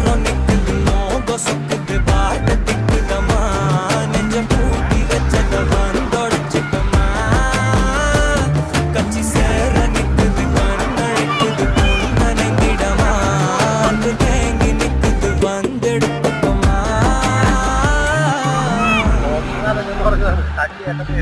தாகம் நிக்குது மோகம் சொக்குது பாட்ட திக்குதமா நெஞ்ச பூட்டி வச்சத வந்தொடச்சுக்கமா கச்சி சேர நிக்குது கண்ணழைக்குது நனைந்திடமா வந்து தேங்கி நிக்குது வந்தெடுத்துக்கமா தண்ணி